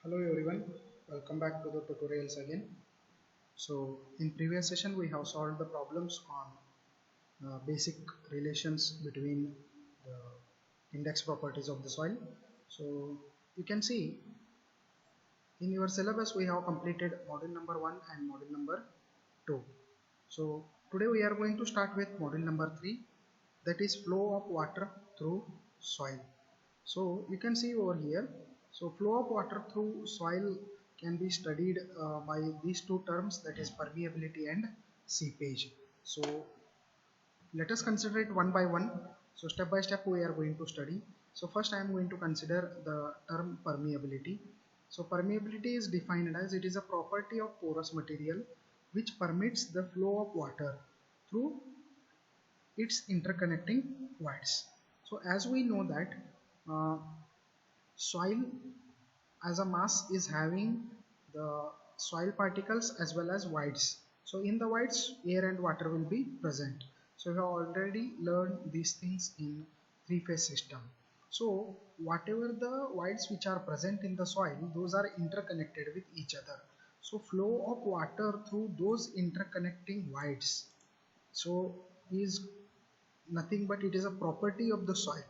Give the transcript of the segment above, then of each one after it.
Hello everyone, welcome back to the tutorials again. So in previous session we have solved the problems on basic relations between the index properties of the soil. So you can see in your syllabus we have completed module number 1 and module number 2. So today we are going to start with module number 3, that is flow of water through soil. So you can see over here, so flow of water through soil can be studied by these two terms, that is permeability and seepage. So let us consider it one by one. So step by step we are going to study. So first I am going to consider the term permeability. So permeability is defined as it is a property of porous material which permits the flow of water through its interconnecting voids. So as we know that uh, soil as a mass is having the soil particles as well as voids. So in the voids air and water will be present. So we have already learned these things in three-phase system. So whatever the voids which are present in the soil, those are interconnected with each other. So flow of water through those interconnecting voids, so is nothing but it is a property of the soil.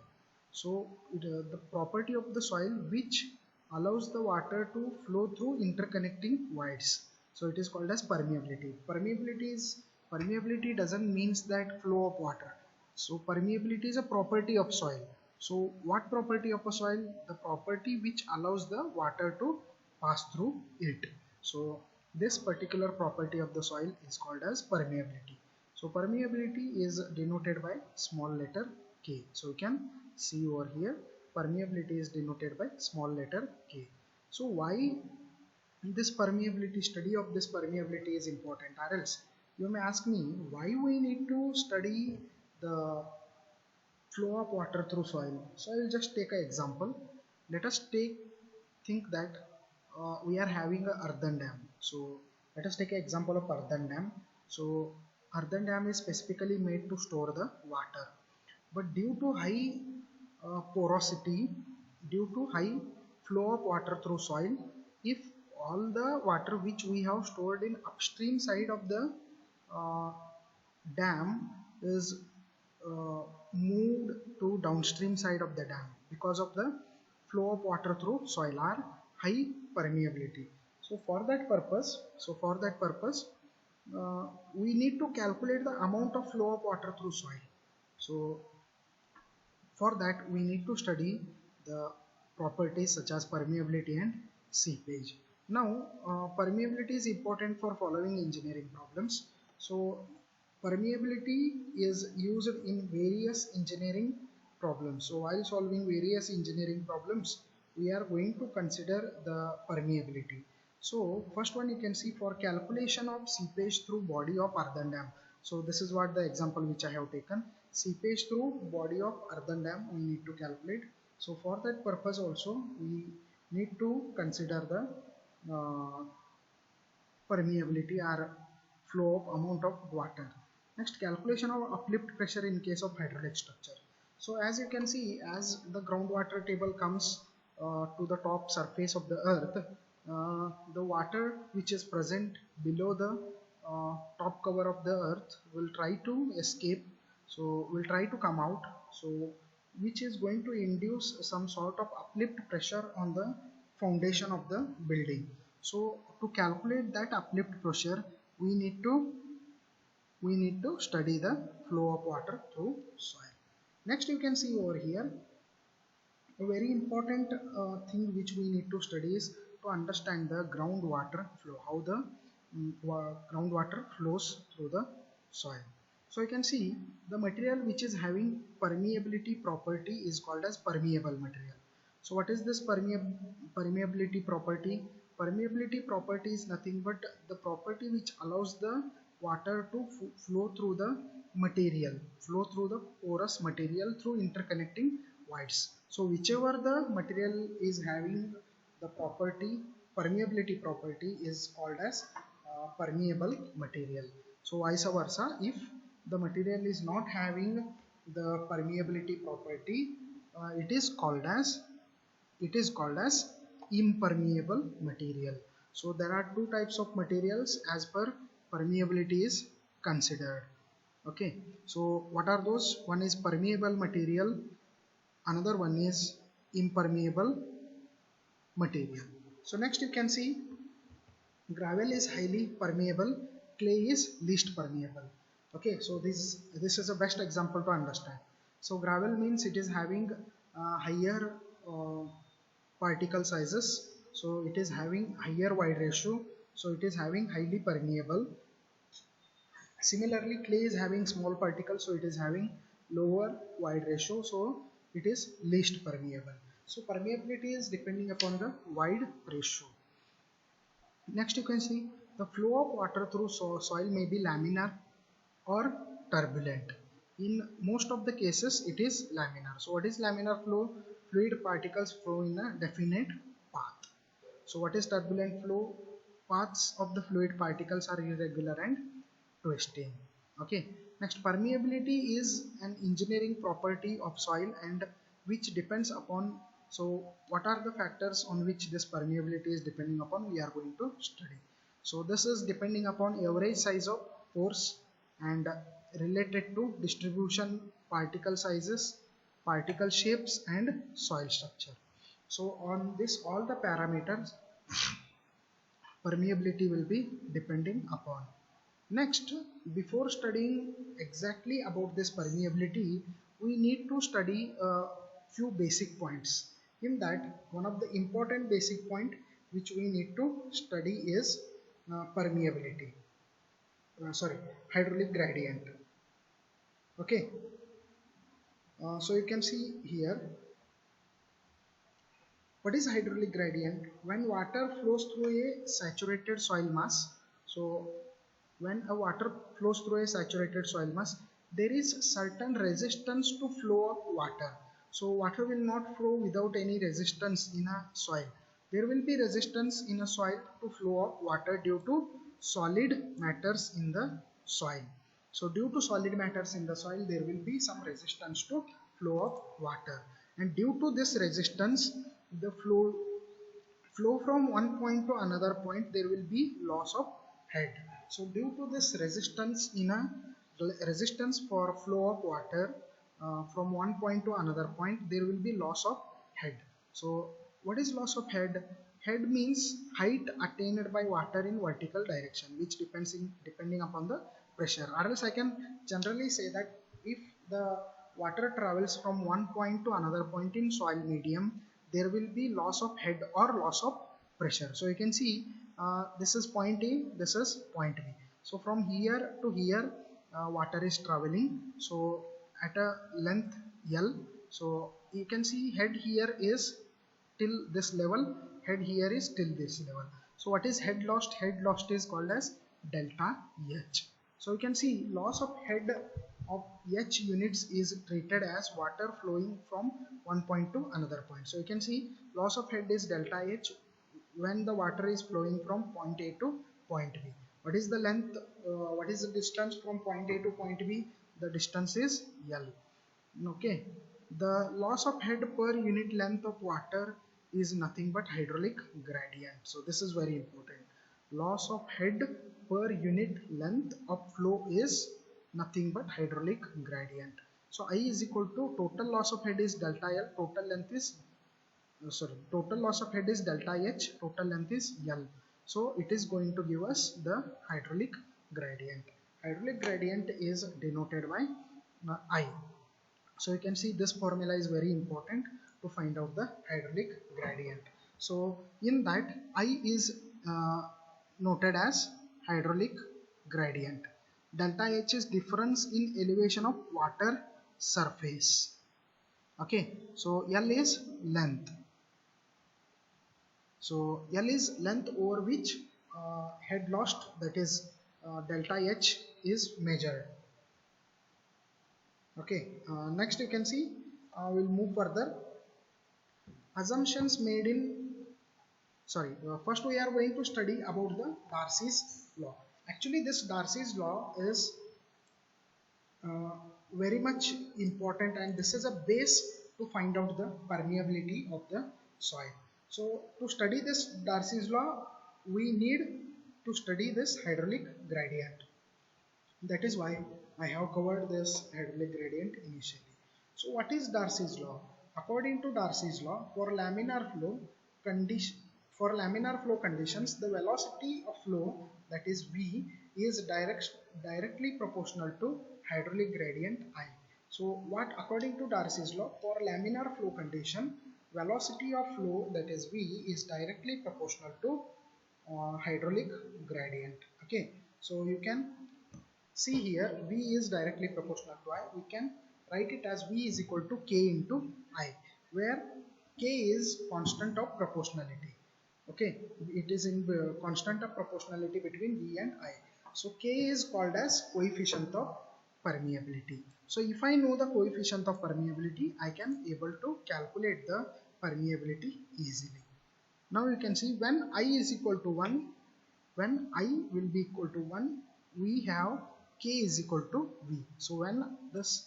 So the property of the soil which allows the water to flow through interconnecting voids. So it is called as permeability. Permeability doesn't means that flow of water. So permeability is a property of soil. So what property of a soil? The property which allows the water to pass through it. So this particular property of the soil is called as permeability. So permeability is denoted by small letter k. So you can see over here, permeability is denoted by small letter k. So why this permeability, study of this permeability is important, or else you may ask me why we need to study the flow of water through soil. So I will just take an example. Let us think that we are having a earthen dam. So let us take an example of earthen dam. So earthen dam is specifically made to store the water, but due to high porosity, due to high flow of water through soil, if all the water which we have stored in upstream side of the uh, dam is uh, moved to downstream side of the dam because of the flow of water through soil or high permeability. So for that purpose, we need to calculate the amount of flow of water through soil. So for that we need to study the properties such as permeability and seepage. Now permeability is important for following engineering problems. So permeability is used in various engineering problems. So while solving various engineering problems, we are going to consider the permeability. So first one you can see, for calculation of seepage through body of earthen dam. So this is what the example which I have taken. Seepage through body of earthen dam we need to calculate. So for that purpose also we need to consider the permeability or flow of amount of water. Next, calculation of uplift pressure in case of hydraulic structure. So as you can see, as the groundwater table comes to the top surface of the earth, the water which is present below the top cover of the earth will try to escape, so will try to come out, so which is going to induce some sort of uplift pressure on the foundation of the building. So to calculate that uplift pressure, we need to study the flow of water through soil. Next, you can see over here a very important thing which we need to study is to understand the groundwater flow, how the groundwater flows through the soil. So you can see the material which is having permeability property is called as permeable material. So what is this permeability property? Permeability property is nothing but the property which allows the water to flow through the material, flow through the porous material through interconnecting voids. So whichever the material is having the property, permeability property, is called as permeable material. So vice versa, if the material is not having the permeability property, it is called as impermeable material. So there are two types of materials as per permeability is considered. Okay, so what are those? One is permeable material, another one is impermeable material. So next you can see gravel is highly permeable, clay is least permeable. Okay, so this is a best example to understand. So gravel means it is having higher uh, particle sizes, so it is having higher wide ratio, so it is having highly permeable. Similarly, clay is having small particles, so it is having lower wide ratio, so it is least permeable. So permeability is depending upon the wide ratio. Next, you can see the flow of water through soil may be laminar or turbulent. In most of the cases, it is laminar. So, what is laminar flow? Fluid particles flow in a definite path. So, what is turbulent flow? Paths of the fluid particles are irregular and twisting. Okay. Next, permeability is an engineering property of soil and which depends upon. So, what are the factors on which this permeability is depending upon? We are going to study. So, this is depending upon average size of pores and related to distribution, particle sizes, particle shapes, and soil structure. So, on this, all the parameters permeability will be depending upon. Next, before studying exactly about this permeability, we need to study a few basic points. In that, one of the important basic point which we need to study is permeability. Sorry, hydraulic gradient. Okay, so you can see here what is hydraulic gradient? When water flows through a saturated soil mass, so when a water flows through a saturated soil mass, there is certain resistance to flow of water. So water will not flow without any resistance in a soil. There will be resistance in a soil to flow of water due to solid matters in the soil. So due to solid matters in the soil, there will be some resistance to flow of water. And due to this resistance, the flow from one point to another point, there will be loss of head. So due to this resistance in a resistance for flow of water from one point to another point, there will be loss of head. So what is loss of head? Head means height attained by water in vertical direction, which depending upon the pressure. Or else I can generally say that if the water travels from one point to another point in soil medium, there will be loss of head or loss of pressure. So you can see this is point A, this is point B. So from here to here water is traveling, so at a length L. So you can see head here is till this level, head here is till this level. So what is head lost? Head lost is called as delta H. So you can see loss of head of H units is treated as water flowing from one point to another point. So you can see loss of head is delta H when the water is flowing from point A to point B. What is the length? What is the distance from point A to point B? The distance is L. Okay. The loss of head per unit length of water is nothing but hydraulic gradient. So this is very important. Loss of head per unit length of flow is nothing but hydraulic gradient. So I is equal to total loss of head is delta L, total length is total loss of head is delta H, total length is L. So it is going to give us the hydraulic gradient. Hydraulic gradient is denoted by I. So you can see this formula is very important to find out the hydraulic gradient. So in that I is noted as hydraulic gradient. Delta H is difference in elevation of water surface. Okay, so L is length. So L is length over which head lost, that is delta H is measured. Okay, next you can see we'll move further. Assumptions made in first we are going to study about the Darcy's law. Actually this Darcy's law is uh, very much important and this is a base to find out the permeability of the soil. So to study this Darcy's law, we need to study this hydraulic gradient. That is why I have covered this hydraulic gradient initially. So what is Darcy's law? According to Darcy's law, condition for laminar flow conditions, the velocity of flow, that is V, is directly proportional to hydraulic gradient I. So what according to Darcy's law, for laminar flow condition, velocity of flow, that is V, is directly proportional to hydraulic gradient. Okay, so you can see here V is directly proportional to I. We can write it as V is equal to K into I, where K is constant of proportionality. Okay, it is in constant of proportionality between V and I. So K is called as coefficient of permeability. So if I know the coefficient of permeability, I can able to calculate the permeability easily. Now you can see when I is equal to 1, when I will be equal to 1, we have K is equal to V. So when this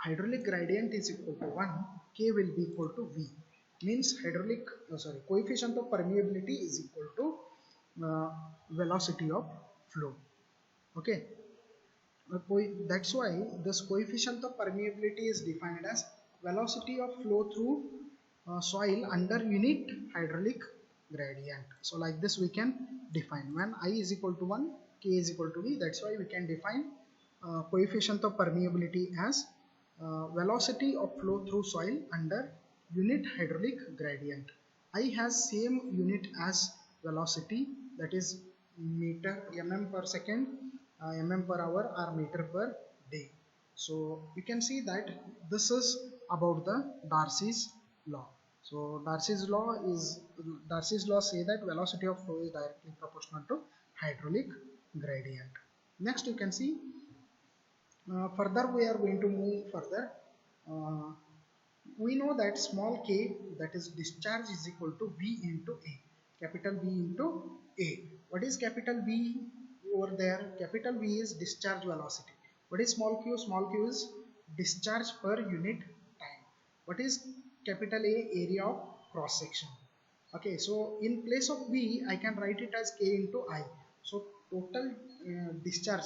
hydraulic gradient is equal to 1, K will be equal to V. Means coefficient of permeability is equal to velocity of flow. Okay, that's why this coefficient of permeability is defined as velocity of flow through soil under unit hydraulic gradient. So like this we can define when I is equal to 1, K is equal to V. That's why we can define coefficient of permeability as velocity of flow through soil under unit hydraulic gradient. I has same unit as velocity, that is meter mm per second, mm per hour or meter per day. So you can see that this is about the Darcy's law. So Darcy's law say that velocity of flow is directly proportional to hydraulic gradient. Next you can see further we are going to move further. Uh, we know that small k, that is discharge, is equal to V into A, capital V into A. What is capital V over there? Capital V is discharge velocity. What is small q? Small q is discharge per unit time. What is capital A? Area of cross section. Okay, so in place of V, I can write it as K into I. So total discharge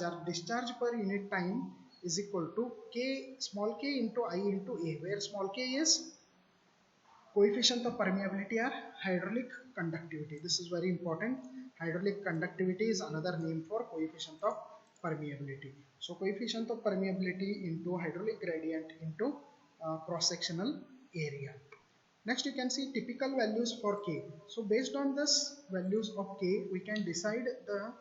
per unit time is equal to K, small k into I into A, where small k is coefficient of permeability or hydraulic conductivity. This is very important. Hydraulic conductivity is another name for coefficient of permeability. So coefficient of permeability into hydraulic gradient into cross-sectional area. Next you can see typical values for K. So based on this values of K, we can decide the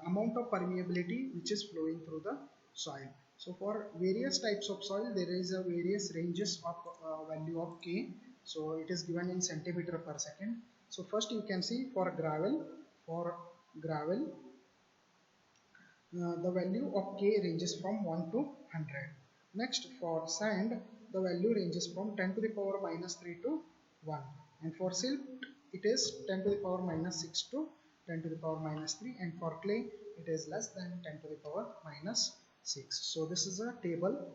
amount of permeability which is flowing through the soil. So for various types of soil, there is a various ranges of value of K. So it is given in centimeter per second. So first you can see for gravel, the value of K ranges from 1 to 100. Next, for sand, the value ranges from 10 to the power minus 3 to 1. And for silt, it is 10 to the power minus 6 to 10 to the power minus 3. And for clay, it is less than 10 to the power minus 6. So this is a table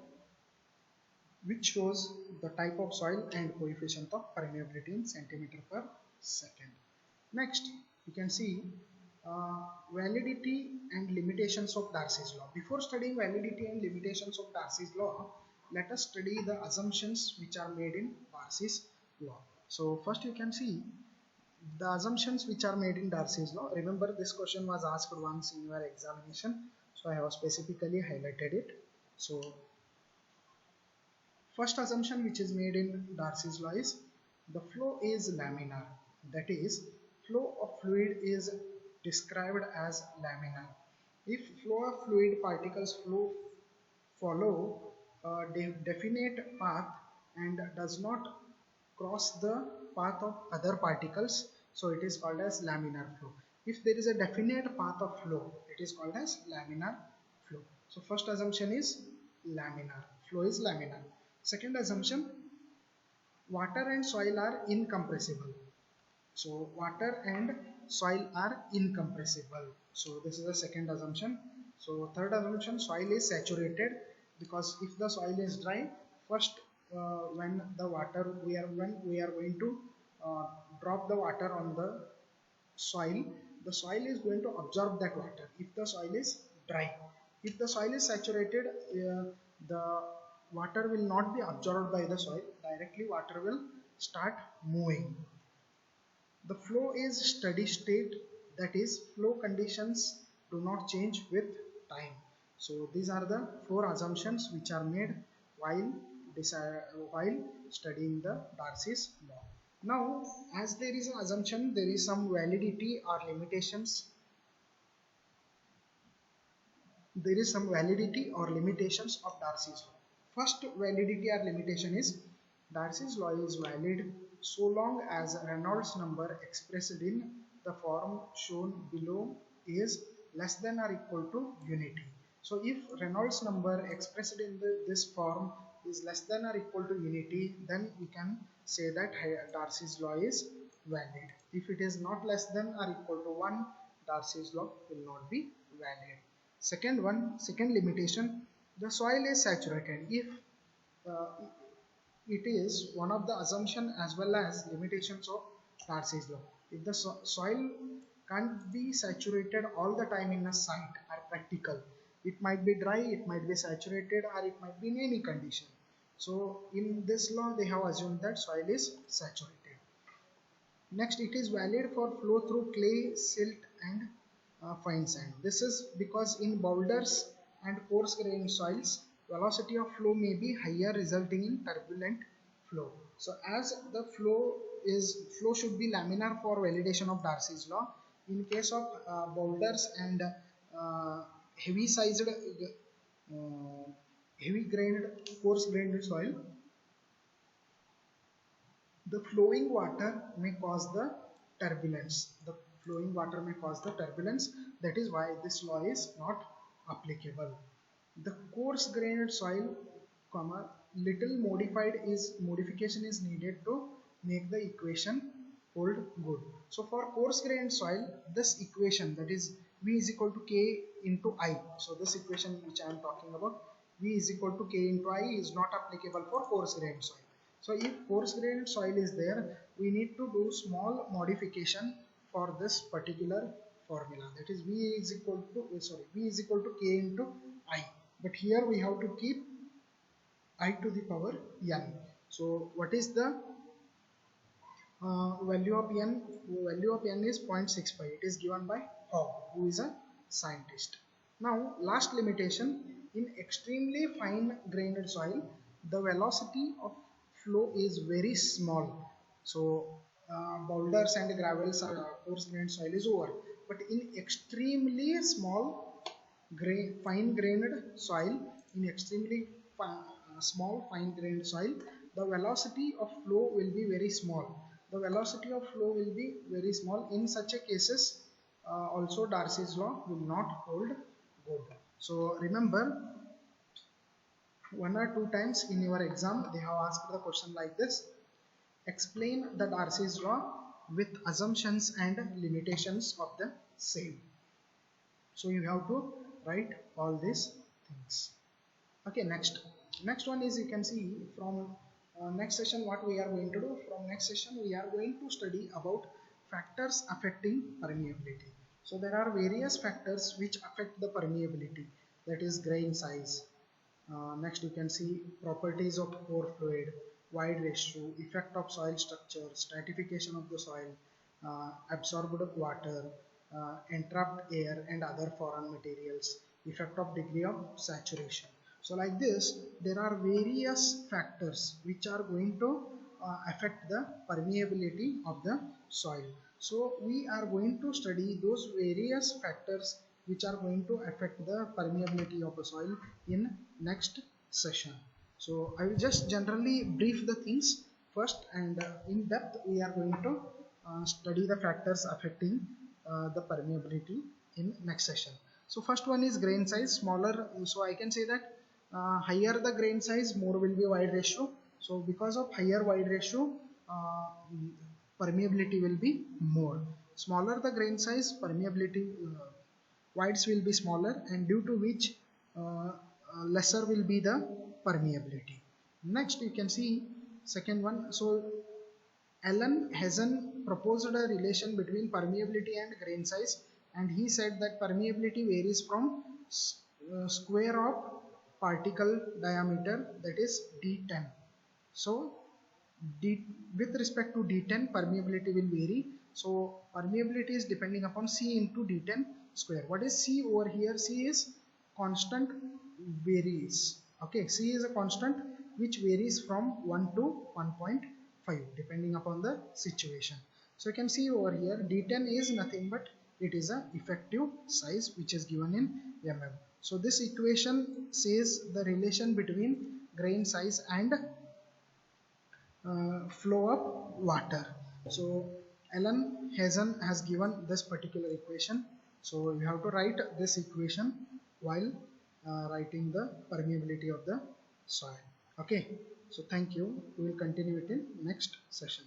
which shows the type of soil and coefficient of permeability in centimeter per second. Next, you can see validity and limitations of Darcy's law. Before studying validity and limitations of Darcy's law, let us study the assumptions which are made in Darcy's law. So first you can see the assumptions which are made in Darcy's law. Remember, this question was asked once in your examination, so I have specifically highlighted it. So first assumption which is made in Darcy's law is the flow is laminar. That is, flow of fluid is described as laminar. If flow of fluid particles follow a definite path and does not cross the path of other particles, so it is called as laminar flow. If there is a definite path of flow, it is called as laminar flow. So first assumption is laminar, flow is laminar. Second assumption, water and soil are incompressible. So water and soil are incompressible. So this is the second assumption. So third assumption, soil is saturated, because if the soil is dry, first when we are going to uh, drop the water on the soil, the soil is going to absorb that water if the soil is dry. If the soil is saturated, the water will not be absorbed by the soil, directly water will start moving. The flow is steady state, that is flow conditions do not change with time. So these are the four assumptions which are made while while studying the Darcy's law. Now, as there is an assumption, there is some validity or limitations. There is some validity or limitations of Darcy's law. First validity or limitation is Darcy's law is valid so long as Reynolds number expressed in the form shown below is less than or equal to unity. So if Reynolds number expressed in this form is less than or equal to unity, then we can say that Darcy's law is valid. If it is not less than or equal to 1, Darcy's law will not be valid. Second limitation, the soil is saturated. If uh, it is one of the assumption as well as limitations of Darcy's law. If the soil can't be saturated all the time in a site or practical, it might be dry, it might be saturated, or it might be in any condition. So in this law, they have assumed that soil is saturated. Next, it is valid for flow through clay, silt, and fine sand. This is because in boulders and coarse grained soils, velocity of flow may be higher, resulting in turbulent flow. So, as the flow should be laminar for validation of Darcy's law. In case of boulders and heavy sized, heavy grained, coarse grained soil, the flowing water may cause the turbulence. The flowing water may cause the turbulence. That is why this law is not applicable. The coarse grained soil, comma, little modification is needed to make the equation hold good. So for coarse grained soil, this equation, that is V is equal to K into I. So this equation which I am talking about, V is equal to K into I, is not applicable for coarse grained soil. So if coarse grained soil is there, we need to do small modification for this particular formula. That is V is equal to V is equal to K into I. But here we have to keep I to the power n. So what is the value of n? Value of n is 0.65. It is given by Hogg, who is a scientist. Now last limitation, in extremely fine grained soil, the velocity of flow is very small. So boulders and gravels are coarse grained soil is over, but in extremely small fine grained soil, in extremely small fine grained soil, the velocity of flow will be very small. The velocity of flow will be very small. In such a cases, also Darcy's law will not hold good. So remember, one or two times in your exam they have asked the question like this: explain the Darcy's law with assumptions and limitations of the same. So you have to write all these things. Okay, next one is, you can see from next session what we are going to do. From next session we are going to study about factors affecting permeability. So there are various factors which affect the permeability, that is grain size. Next you can see properties of pore fluid, wide ratio, effect of soil structure, stratification of the soil, absorbed water, entrapped air and other foreign materials, effect of degree of saturation. So like this, there are various factors which are going to affect the permeability of the soil. So we are going to study those various factors which are going to affect the permeability of the soil in next session. So I will just generally brief the things first, and in depth we are going to study the factors affecting the permeability in next session. So first one is grain size, smaller. So I can say that higher the grain size, more will be wide ratio. So because of higher wide ratio, permeability will be more. Smaller the grain size, permeability wides will be smaller, and due to which lesser will be the permeability. Next you can see second one. So Alan Hazen proposed a relation between permeability and grain size, and he said that permeability varies from square of particle diameter, that is d10. So with respect to d10, permeability will vary. So permeability is depending upon C into d10 square. What is C over here? C is constant varies. Okay, C is a constant which varies from 1 to 1.5 depending upon the situation. So you can see over here d10 is nothing but it is a effective size which is given in mm. So this equation says the relation between grain size and flow of water. So Alan Hazen has given this particular equation. So you have to write this equation while writing the permeability of the soil. Okay. So thank you. We will continue it in next session.